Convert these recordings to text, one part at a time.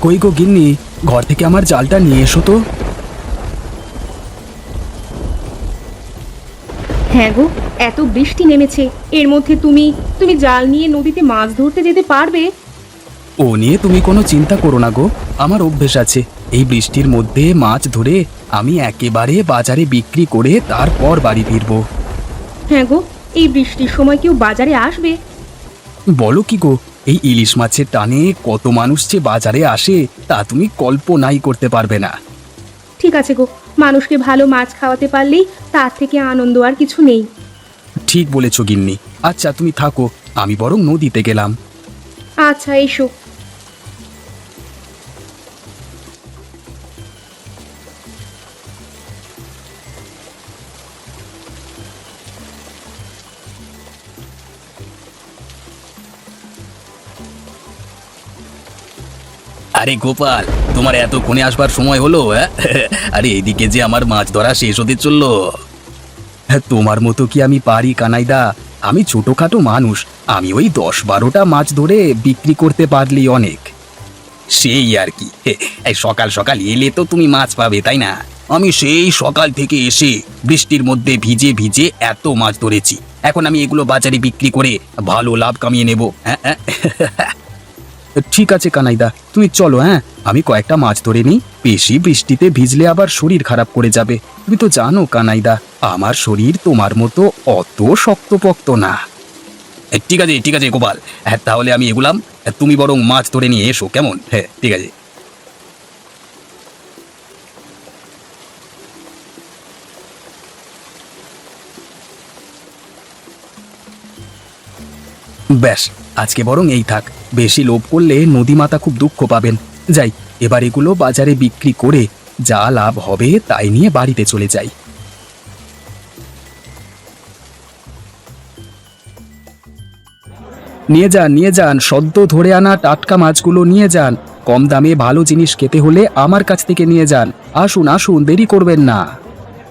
কই গো গিন্নি, ঘর থেকে আমার জালটা নিয়ে এসো তো। হ্যাঁ গো, এত বৃষ্টি নেমেছে, এর মধ্যে তুমি তুমি জাল নিয়ে নদীতে মাছ ধরতে যেতে পারবে? ও নিয়ে তুমি কোনো চিন্তা করো না গো, আমার অভ্যেস আছে। এই বৃষ্টির মধ্যে মাছ ধরে আমি একেবারে বাজারে বিক্রি করে তারপর বাড়ি ফিরবো। হ্যাঁ গো, এই বৃষ্টির সময় কেউ বাজারে আসবে? বলো কি গো, এই ইলিশ মাছের টানে কত মানুষ যে বাজারে আসে তা তুমি কল্পনাই করতে পারবে না। ঠিক আছে গো, মানুষকে ভালো মাছ খাওয়াতে পারলেই তার থেকে আনন্দ আর কিছু নেই। ঠিক বলেছ গিন্নি। আচ্ছা তুমি থাকো, আমি বরং নদীতে গেলাম। আচ্ছা, এসো। আরে গোপাল, তোমার এতক্ষণে আসবার সময় হলো? আরে এদিকে যে আমার মাছ ধরা শেষ হতে চললো। তোমার মতো কি আমি পারি কানাইদা? আমি ছোটখাটো মানুষ, আমি ওই 10-12টা মাছ ধরে বিক্রি করতে পারলি অনেক। সেই আর কি, এই সকাল সকাল এলে তো তুমি মাছ পাবে, তাই না? আমি সেই সকাল থেকে এসে বৃষ্টির মধ্যে ভিজে ভিজে এত মাছ ধরেছি, এখন আমি এগুলো বাজারে বিক্রি করে ভালো লাভ কামিয়ে নেব। হ্যাঁ, ঠিক আছে কানাইদা, তুমি চলো। আমি কয়েকটা মাছ ধরে নিই, বেশি বৃষ্টিতে ভিজলে আবার শরীর খারাপ করে যাবে। তুমি তো জানো কানাইদা, আমার শরীর তোমার মতো অত শক্তপোক্ত না। ঠিক আছে ঠিক আছে গোপাল, তাহলে আমি এগুলাম। তুমি বরং মাছ ধরে নিয়ে এসো, কেমন? হ্যাঁ, ঠিক আছে। ব্যাস, আজকে বরং এই থাক। বেশি লোভ করলে নদীমাতা খুব দুঃখ পাবেন। যাই, এবার এগুলো বাজারে বিক্রি করে যা লাভ হবে তাই নিয়ে বাড়িতে চলে যাই। নিয়ে যান নিয়ে যান, সদ্য ধরে আনা টাটকা মাছগুলো নিয়ে যান। কম দামে ভালো জিনিস খেতে হলে আমার কাছ থেকে নিয়ে যান। আসুন আসুন, দেরি করবেন না।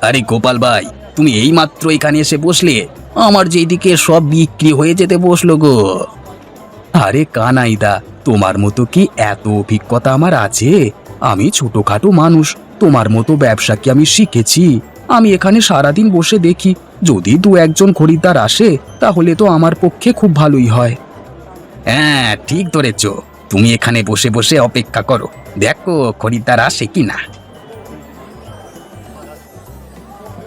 আরে গোপাল ভাই, তুমি এই মাত্র এখানে এসে বসলে, আমার যেদিকে সব বিক্রি হয়ে যেতে বসলো গো। আরে কানাইদা, তোমার মতো কি এত অভিজ্ঞতা আমার আছে? আমি ছোটখাটো মানুষ, তোমার মতো ব্যবসা কি আমি শিখেছি? আমি এখানে সারাদিন বসে দেখি, যদি 2-1 খরিদ্দার আসে তাহলে তো আমার পক্ষে খুব ভালোই হয়। হ্যাঁ, ঠিক ধরেছ। তুমি এখানে বসে বসে অপেক্ষা করো, দেখো খরিদ্দার আসে কিনা।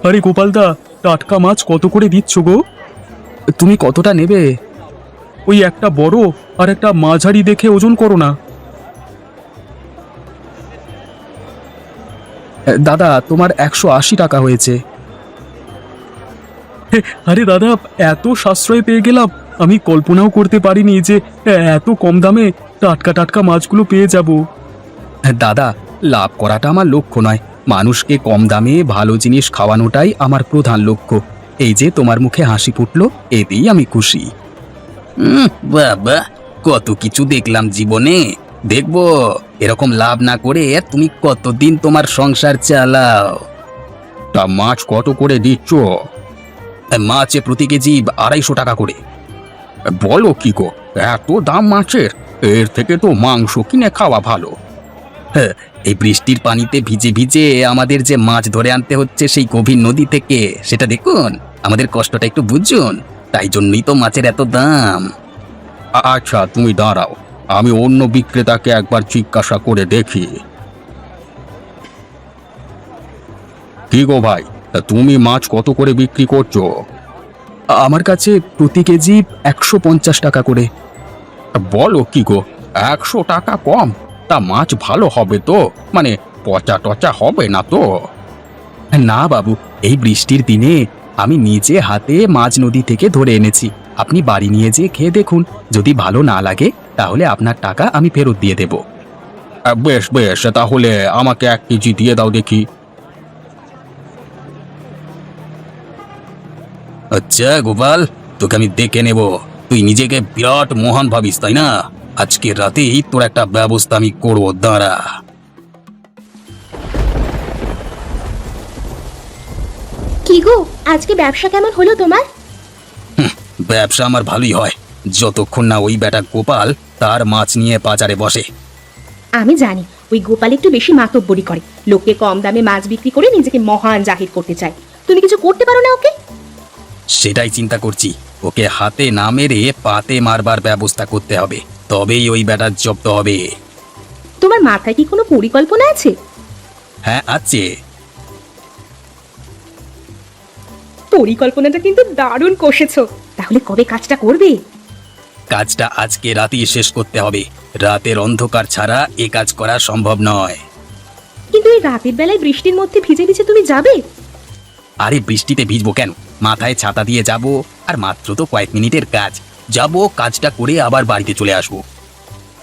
আরে গোপালদা, টাটকা মাছ কত করে দিচ্ছ গো? তুমি কতটা নেবে? ওই একটা বড় আর একটা মাঝারি দেখে ওজন করো না। দাদা, তোমার 180 টাকা হয়েছে। আরে দাদা, এত সাশ্রয় পেয়ে গেলাম, আমি কল্পনাও করতে পারিনি যে এত কম দামে টাটকা টাটকা মাছগুলো পেয়ে যাব। দাদা, লাভ করাটা আমার লক্ষ্য নয়, মানুষকে কম দামে ভালো জিনিস খাওয়ানোটাই আমার প্রধান লক্ষ্য। এই যে তোমার মুখে হাসি ফুটলো, এতেই আমি খুশি। বাবা, কত কিছু দেখলাম জীবনে, দেখবো এরকম লাভ না করে তুমি কতদিন তোমার সংসার চালাও। তা মাছ কত করে দিচ্ছ? মাছে প্রতি কেজি 250 টাকা করে। বলো কি গো, এত দাম মাছের? এর থেকে তো মাংস কিনে খাওয়া ভালো। হ্যাঁ, এই বৃষ্টির পানিতে ভিজে ভিজে আমাদের যে মাছ ধরে আনতে হচ্ছে সেই গভীর নদী থেকে, সেটা দেখুন, আমাদের কষ্টটা একটু বুঝুন, তাই জন্যই তো মাছের এত দাম। আচ্ছা তুমি দাঁড়াও, আমি অন্য বিক্রেতাকে একবার জিজ্ঞাসা করে দেখি। কি গো ভাই, তুমি মাছ কত করে বিক্রি করছো? আমার কাছে প্রতি কেজি 150 টাকা করে। বলো কি গো, 100 টাকা কম? তা মাছ ভালো হবে তো? মানে পচা টচা হবে না তো? না বাবু, এই বৃষ্টির দিনে আমি নিজে হাতে মাছ নদী থেকে ধরে এনেছি। আপনি বাড়ি নিয়ে যেয়ে খেয়ে দেখুন, যদি ভালো না লাগে তাহলে আপনার টাকা আমি ফেরত দিয়ে দেব। বেশ বেশ, তাহলে আমাকে 1 কেজি দিয়ে দাও দেখি। আচ্ছা গোপাল, তোকে আমি দেখে নেব। তুই নিজেকে বিরাট মহান ভাবিস, তাই না? আজকে রাতেই তোর একটা ব্যবস্থা আমি করবো, দাঁড়া। কি গো, আজকে ব্যবসা কেমন হলো তোমার? ব্যবসা আমার ভালোই হয়, যতক্ষণ না ওই বেটা গোপাল তার মাছ নিয়ে বাজারে বসে। আমি জানি ওই গোপাল একটু বেশি মাতব্বরি করে, লোককে কম দামে মাছ বিক্রি করে নিজেকে মহান জাহির করতে চায়। তুমি কিছু করতে পারো না ওকে? সেটাই চিন্তা করছি, ওকে হাতে না মেরে পাতে মারবার ব্যবস্থা করতে হবে, তবেই ওই ব্যাটার জব্দ হবে। তোমার মাথায় কি কোনো পরিকল্পনা আছে? হ্যাঁ আছে। পরিকল্পনাটা কিন্তু দারুণ কষেছো। তাহলে কবে কাজটা করবে? কাজটা আজকে রাতেই শেষ করতে হবে, রাতের অন্ধকার ছাড়া এ কাজ করা সম্ভব নয়। কিন্তু এই রাতের বেলায় বৃষ্টির মধ্যে ভিজে ভিজে তুমি যাবে? আরে বৃষ্টিতে ভিজবো কেন, মাথায় ছাতা দিয়ে যাব, আর মাত্র তো কয়েক মিনিটের কাজ। যাব, কাজটা করে আবার বাড়িতে চলে আসবো।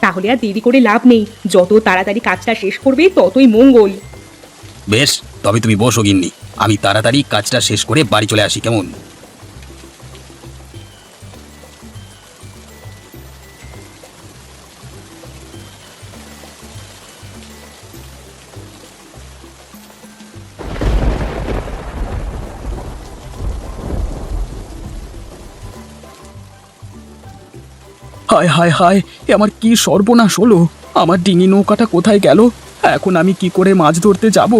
তাহলে আর দেরি করে লাভ নেই, যত তাড়াতাড়ি কাজটা শেষ করবে ততই মঙ্গল। বেশ, তবে তুমি বসো গিন্নি, আমি তাড়াতাড়ি কাজটা শেষ করে বাড়ি চলে আসি, কেমন? হায় হায় হায়, এ আমার কি সর্বনাশ হলো! আমার ডিঙি নৌকাটা কোথায় গেল? এখন আমি কি করে মাছ ধরতে যাব?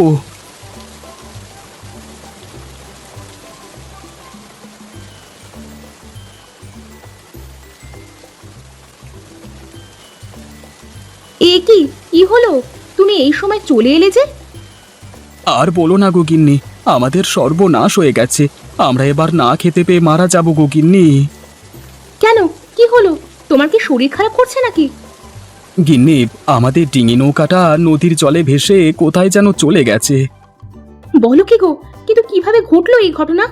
এ কি কি হলো? তুমি এই সময় চলে এলে যে? আর বলো না গো গিন্নি, আমাদের সর্বনাশ হয়ে গেছে। আমরা এবার না খেতে পেয়ে মারা যাব গো গিন্নি। কেন, কি হলো? তোমার কি শরীর খারাপ করছে নাকি? গিন্নি, আমাদের ডিঙি নৌকাটা নদীর জলে ভেসে কোথায় যেন চলে গেছে। বলো কি গো, কিন্তু কিভাবে ঘটলো এই ঘটনা?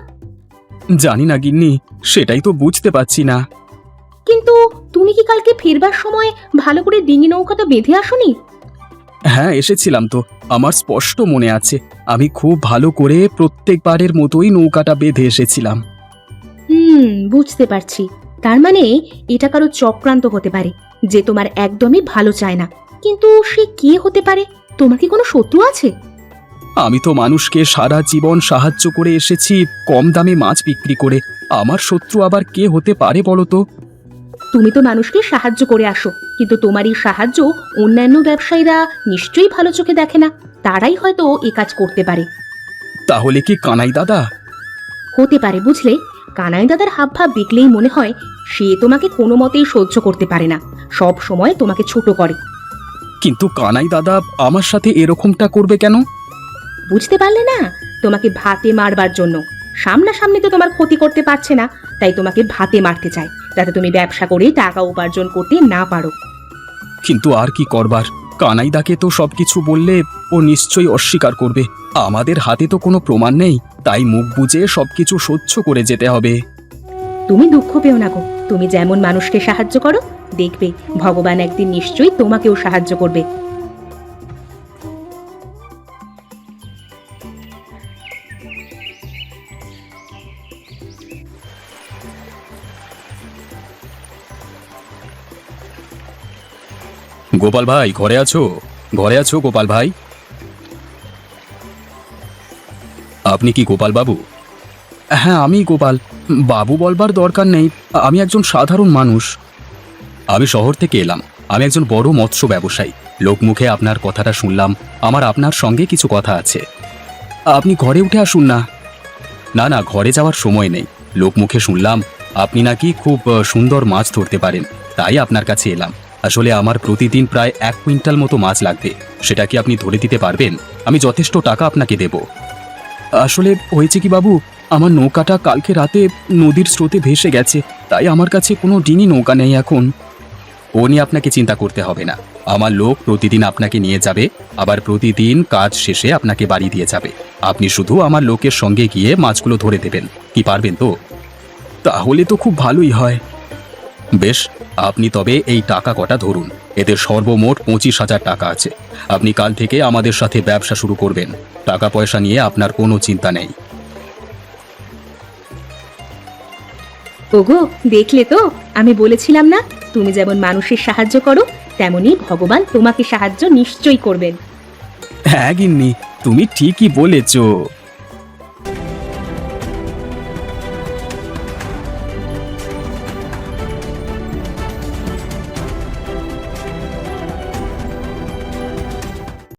জানি না গিন্নি, সেটাই তো বুঝতে পারছি না। কিন্তু তুমি কি কালকে ফিরবার সময় ভালো করে ডিঙি নৌকাটা বেঁধে আসোনি? হ্যাঁ, এসেছিলাম তো, আমার স্পষ্ট মনে আছে। আমি খুব ভালো করে প্রত্যেকবারের মতোই নৌকাটা বেঁধে এসেছিলাম। বুঝতে পারছি। তার মানে এটা কারো চক্রান্ত হতে পারে, যে তোমার একদমই ভালো চায় না। কিন্তু সে কে হতে পারে? তোমার কি কোনো শত্রু আছে? আমি তো মানুষকে সারা জীবন সাহায্য করে এসেছি, কম দামে মাছ বিক্রি করে। আমার শত্রু আবার কে হতে পারে বলো তো? তুমি তো মানুষকে সাহায্য করে আসো, কিন্তু তোমার এই সাহায্য অন্যান্য ব্যবসায়ীরা নিশ্চয়ই ভালো চোখে দেখে না। তারাই হয়তো এ কাজ করতে পারে। তাহলে কি কানাই দাদা? হতে পারে, বুঝলে। কানাই দাদার হাবভাব দেখলেই মনে হয় সে তোমাকে কোনো মতেই সহ্য করতে পারে না, সব সময় তোমাকে ছোট করে। কিন্তু কানাই দাদা আমার সাথে এরকমটা করবে কেন? বুঝতে পারলে না? তোমাকে ভাতে মারবার জন্য। সামনাসামনি তো তোমার ক্ষতি করতে পারছে না, তাই তোমাকে ভাতে মারতে চায়, যাতে তুমি ব্যবসা করে টাকা উপার্জন করতে না পারো। কিন্তু আর কি করবার, কানাইদাকে তো সবকিছু বললে ও নিশ্চয়ই অস্বীকার করবে। আমাদের হাতে তো কোনো প্রমাণ নেই, তাই মুখ বুজে সবকিছু সহ্য করে যেতে হবে। তুমি দুঃখ পেও না গো, তুমি যেমন মানুষকে সাহায্য করো, দেখবে ভগবান একদিন নিশ্চয়ই তোমাকেও সাহায্য করবে। গোপাল ভাই, ঘরে আছো? ঘরে আছো গোপাল ভাই? আপনি কি গোপাল বাবু? হ্যাঁ, আমি গোপাল বাবু। বলবার দরকার নেই, আমি একজন সাধারণ মানুষ। আমি শহর থেকে এলাম, আমি একজন বড় মৎস্য ব্যবসায়ী। লোকমুখে আপনার কথাটা শুনলাম, আমার আপনার সঙ্গে কিছু কথা আছে। আপনি ঘরে উঠে আসুন না। না না, ঘরে যাওয়ার সময় নেই। লোকমুখে শুনলাম আপনি নাকি খুব সুন্দর মাছ ধরতে পারেন, তাই আপনার কাছে এলাম। আসলে আমার প্রতিদিন প্রায় 1 কুইন্টাল মতো মাছ লাগবে, সেটা কি আপনি ধরে দিতে পারবেন? আমি যথেষ্ট টাকা আপনাকে দেব। আসলে হয়েছে কি বাবু, আমার নৌকাটা কালকে রাতে নদীর স্রোতে ভেসে গেছে, তাই আমার কাছে কোনো ডিঙি নৌকা নেই এখন। ও নিয়ে আপনাকে চিন্তা করতে হবে না, আমার লোক প্রতিদিন আপনাকে নিয়ে যাবে, আবার প্রতিদিন কাজ শেষে আপনাকে বাড়ি দিয়ে যাবে। আপনি শুধু আমার লোকের সঙ্গে গিয়ে মাছগুলো ধরে দেবেন। কি পারবেন তো? তাহলে তো খুব ভালোই হয়। বেশ, আপনি তবে এই টাকা কটা ধরুন, এদের সর্বমোট 25,000 টাকা আছে। আপনি কাল থেকে আমাদের সাথে ব্যবসা শুরু করবেন, টাকা পয়সা নিয়ে আপনার কোনো চিন্তা নেই। ওগো, দেখলে তো, আমি বলেছিলাম না, তুমি যেমন মানুষের সাহায্য করো, তেমনি ভগবান তোমাকে সাহায্য নিশ্চয়ই করবেন। হ্যাঁ গিন্নি, তুমি ঠিকই বলেছ।